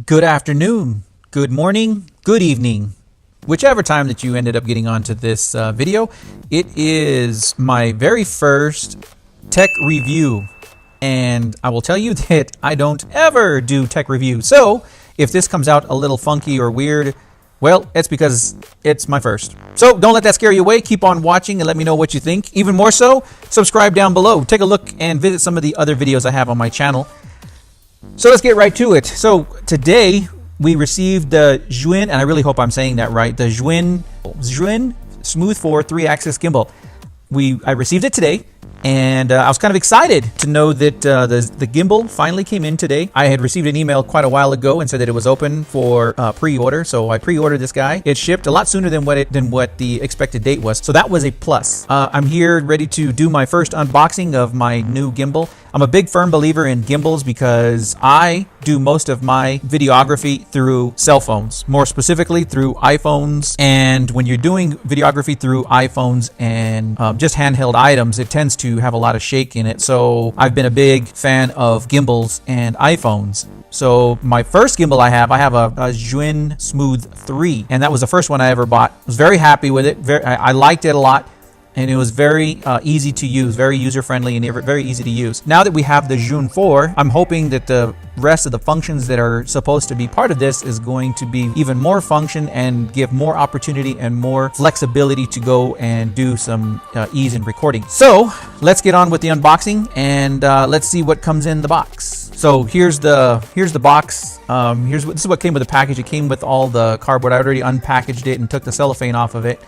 Good afternoon, good morning, good evening, whichever time that you ended up getting onto this video. It is my very first tech review, and I will tell you that I don't ever do tech reviews. So if this comes out a little funky or weird, well, it's because it's my first. So don't let that scare you away. Keep on watching and let me know what you think. Even more so, subscribe down below. Take a look and visit some of the other videos I have on my channel. So let's get right to it. So today we received the Zhiyun, and I really hope I'm saying that right, the Zhiyun Smooth 4 3-axis gimbal. I received it today, and I was kind of excited to know that the gimbal finally came in today. I had received an email quite a while ago and said that it was open for pre-order, so I pre-ordered this guy. It shipped a lot sooner than what the expected date was, so that was a plus. I'm here ready to do my first unboxing of my new gimbal. I'm a big firm believer in gimbals because I do most of my videography through cell phones, more specifically through iPhones. And when you're doing videography through iPhones and just handheld items, it tends to have a lot of shake in it. So I've been a big fan of gimbals and iPhones. So my first gimbal I have a Zhiyun Smooth 3, and that was the first one I ever bought. I was very happy with it. I liked it a lot. And it was very easy to use, very user-friendly and very easy to use. Now that we have the Zhiyun 4, I'm hoping that the rest of the functions that are supposed to be part of this is going to be even more function and give more opportunity and more flexibility to go and do some ease in recording. So let's get on with the unboxing, and let's see what comes in the box. So here's the box. This is what came with the package. It came with all the cardboard. I already unpackaged it and took the cellophane off of it.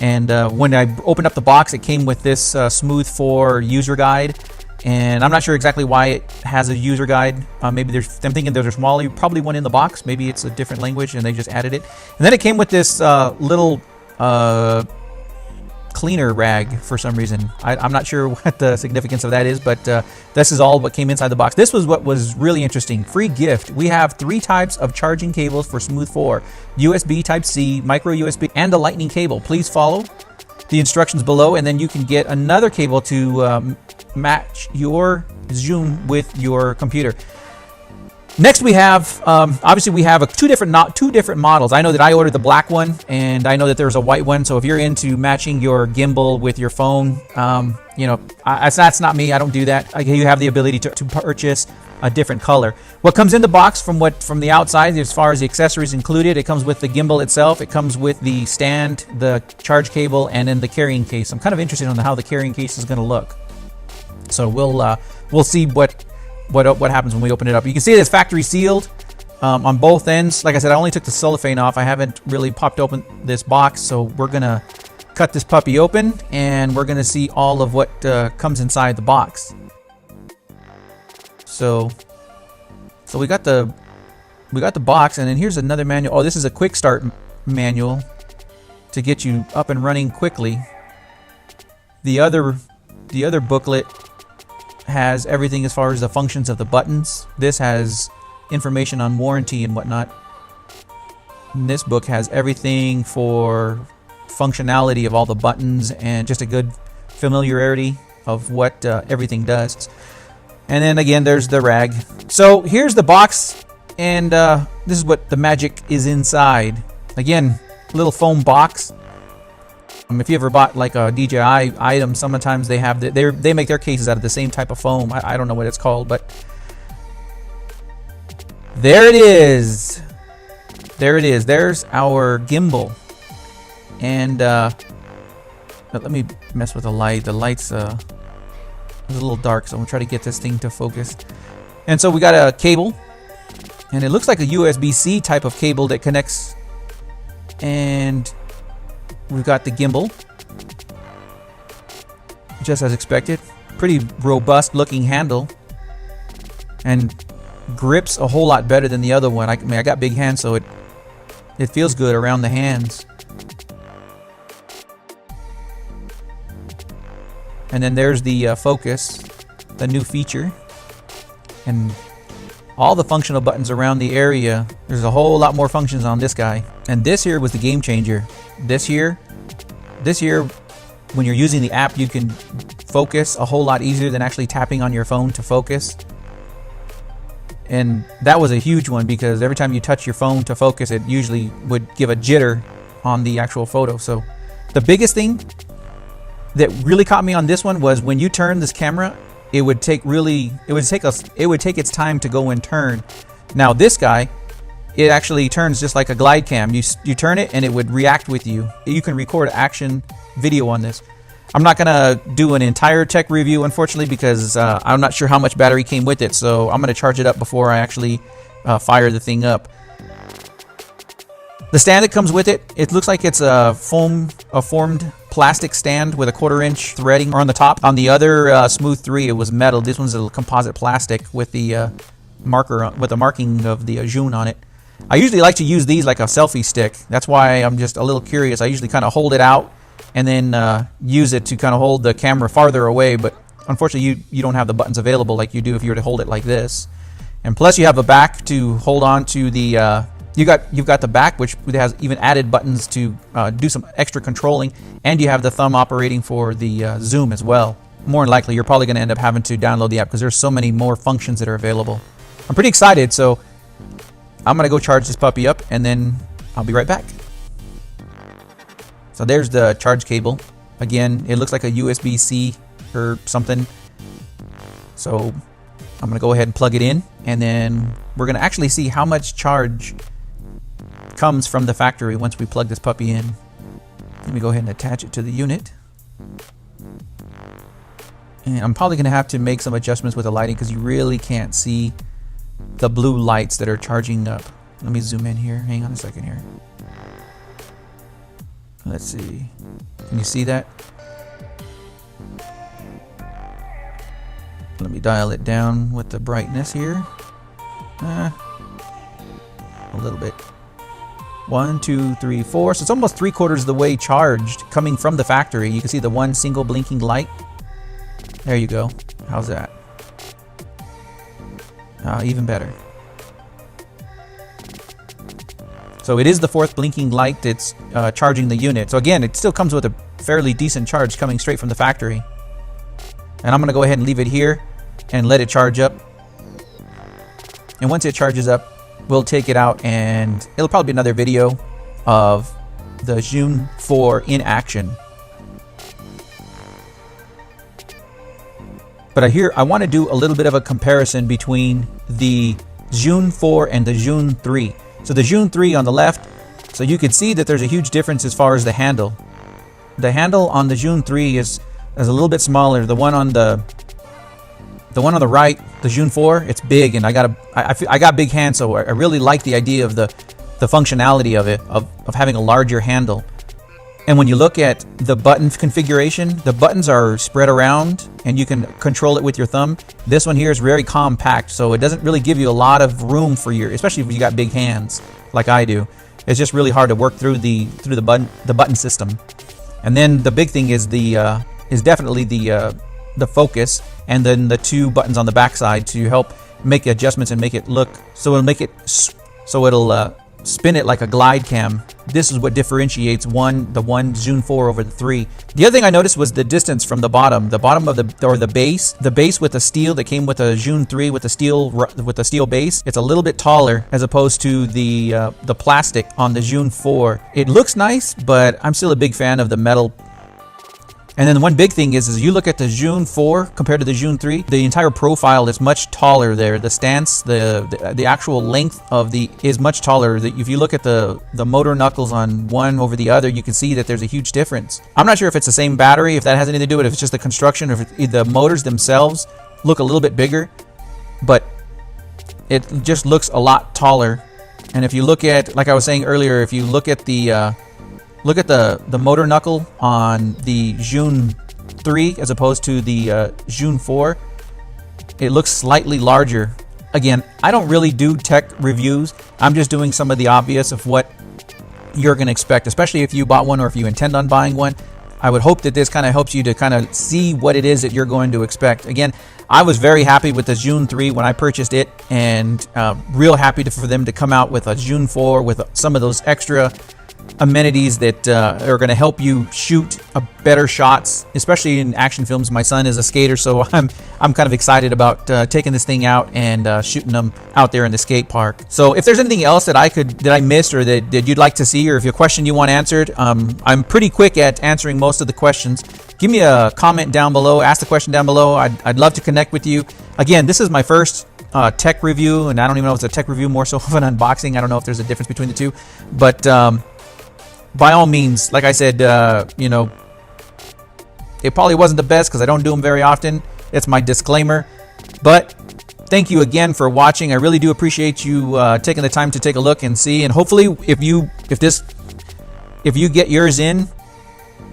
And when I opened up the box, it came with this Smooth 4 user guide, and I'm not sure exactly why it has a user guide. I'm thinking there's a smaller, probably one in the box. Maybe it's a different language and they just added it. And then it came with this little cleaner rag for some reason. I'm not sure what the significance of that is, but this is all what came inside the box. This was what was really interesting. Free gift. We have 3 types of charging cables for Smooth 4. USB Type-C, micro USB, and a lightning cable. Please follow the instructions below, and then you can get another cable to match your Zhiyun with your computer. Next we have, obviously we have two different models. I know that I ordered the black one, and I know that there's a white one. So if you're into matching your gimbal with your phone, you know, that's not me. I don't do that. You have the ability to purchase a different color. What comes in the box from the outside, as far as the accessories included, it comes with the gimbal itself. It comes with the stand, the charge cable, and then the carrying case. I'm kind of interested in how the carrying case is going to look. So we'll see what happens when we open it up. You can see it's factory sealed on both ends. Like I said, I only took the cellophane off. I haven't really popped open this box, so we're gonna cut this puppy open and we're gonna see all of what comes inside the box. So we got the box, and then here's another manual. Oh, this is a quick start manual to get you up and running quickly. The other booklet has everything as far as the functions of the buttons. This has information on warranty and whatnot. And this book has everything for functionality of all the buttons and just a good familiarity of what everything does. And then again, there's the rag. So here's the box, and this is what the magic is inside. Again, little foam box. If you ever bought like a DJI item, sometimes they have they make their cases out of the same type of foam. I don't know what it's called, but there it is. There it is. There's our gimbal. And let me mess with the light. The light's a little dark, so I'm gonna try to get this thing to focus. And so we got a cable, and it looks like a USB-C type of cable that connects, and we've got the gimbal, just as expected. Pretty robust looking handle, and grips a whole lot better than the other one. I mean, I got big hands, so it feels good around the hands. And then there's the focus, the new feature, and all the functional buttons around the area. There's a whole lot more functions on this guy. And this here was the game changer. This here, when you're using the app, you can focus a whole lot easier than actually tapping on your phone to focus. And that was a huge one because every time you touch your phone to focus, it usually would give a jitter on the actual photo. So the biggest thing that really caught me on this one was when you turn this camera, it would take its time to go and turn. Now this guy, it actually turns just like a glide cam. You turn it and it would react with you. You can record action video on this. I'm not gonna do an entire tech review, unfortunately, because I'm not sure how much battery came with it. So I'm gonna charge it up before I actually fire the thing up. The stand that comes with it, it looks like it's a formed plastic stand with a 1/4-inch threading on the top. On the other Smooth 3, it was metal. This one's a composite plastic with the marking of the Zhiyun on it. I usually like to use these like a selfie stick. That's why I'm just a little curious. I usually kind of hold it out and then use it to kind of hold the camera farther away, but unfortunately you don't have the buttons available like you do if you were to hold it like this. And plus you have a back to hold on to the you've got the back, which has even added buttons to do some extra controlling, and you have the thumb operating for the zoom as well. More than likely you're probably going to end up having to download the app because there's so many more functions that are available. I'm pretty excited, so I'm going to go charge this puppy up and then I'll be right back. So there's the charge cable. Again, it looks like a USB-C or something. So I'm going to go ahead and plug it in, and then we're going to actually see how much charge comes from the factory once we plug this puppy in. Let me go ahead and attach it to the unit. And I'm probably going to have to make some adjustments with the lighting because you really can't see the blue lights that are charging up. Let me zoom in here. Hang on a second here. Let's see. Can you see that? Let me dial it down with the brightness here. A little bit. 1, 2, 3, 4. So it's almost 3/4 of the way charged coming from the factory. You can see the one single blinking light. There you go. How's that? Even better. So it is the 4th blinking light that's charging the unit. So again, it still comes with a fairly decent charge coming straight from the factory. And I'm going to go ahead and leave it here and let it charge up. And once it charges up, we'll take it out and it'll probably be another video of the Zhiyun 4 in action. But I want to do a little bit of a comparison between the Zhiyun 4 and the Zhiyun 3. So the Zhiyun 3 on the left, so you can see that there's a huge difference as far as the handle. The handle on the Zhiyun 3 is a little bit smaller. The one on the right, the Zhiyun 4, it's big, and I got big hands, so I really like the idea of the functionality of it, of having a larger handle. And when you look at the button configuration, the buttons are spread around and you can control it with your thumb. This one here is very compact, so it doesn't really give you a lot of room for especially if you got big hands like I do. It's just really hard to work through the button system. And then the big thing is definitely the focus, and then the 2 buttons on the back side to help make adjustments and make it look so it'll spin it like a glide cam. This is what differentiates the one Zhiyun 4 over the 3. The other thing I noticed was the distance from the bottom of the base with the steel that came with a Zhiyun 3 with the steel base. It's a little bit taller as opposed to the plastic on the Zhiyun 4. It looks nice, but I'm still a big fan of the metal. And then one big thing is you look at the Zhiyun 4 compared to the Zhiyun 3, the entire profile is much taller there. The stance, the actual length is much taller. If you look at the motor knuckles on one over the other, you can see that there's a huge difference. I'm not sure if it's the same battery, if that has anything to do with it, if it's just the construction, or if the motors themselves look a little bit bigger, but it just looks a lot taller. And if you look at, like I was saying earlier, if you look at the motor knuckle on the Zhiyun 3 as opposed to the Zhiyun 4, it looks slightly larger. Again, I don't really do tech reviews. I'm just doing some of the obvious of what you're going to expect, especially if you bought one or if you intend on buying one. I would hope that this kind of helps you to kind of see what it is that you're going to expect. Again, I was very happy with the Zhiyun 3 when I purchased it, and real happy for them to come out with a Zhiyun 4 with some of those extra amenities that are going to help you shoot better shots, especially in action films. My son is a skater, so I'm kind of excited about taking this thing out and shooting them out there in the skate park. So if there's anything else that I missed or that you'd like to see, or if you have a question you want answered, I'm pretty quick at answering most of the questions. Give me a comment down below, ask the question down below. I'd love to connect with you. Again, this is my first tech review, and I don't even know if it's a tech review, more so of an unboxing. I don't know if there's a difference between the two, but by all means, like I said, you know, it probably wasn't the best because I don't do them very often. It's my disclaimer. But thank you again for watching. I really do appreciate you taking the time to take a look and see. And hopefully, if you get yours in,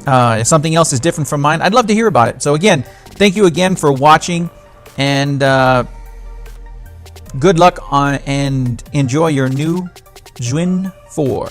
if something else is different from mine, I'd love to hear about it. So again, thank you again for watching, and good luck and enjoy your new Zhiyun 4.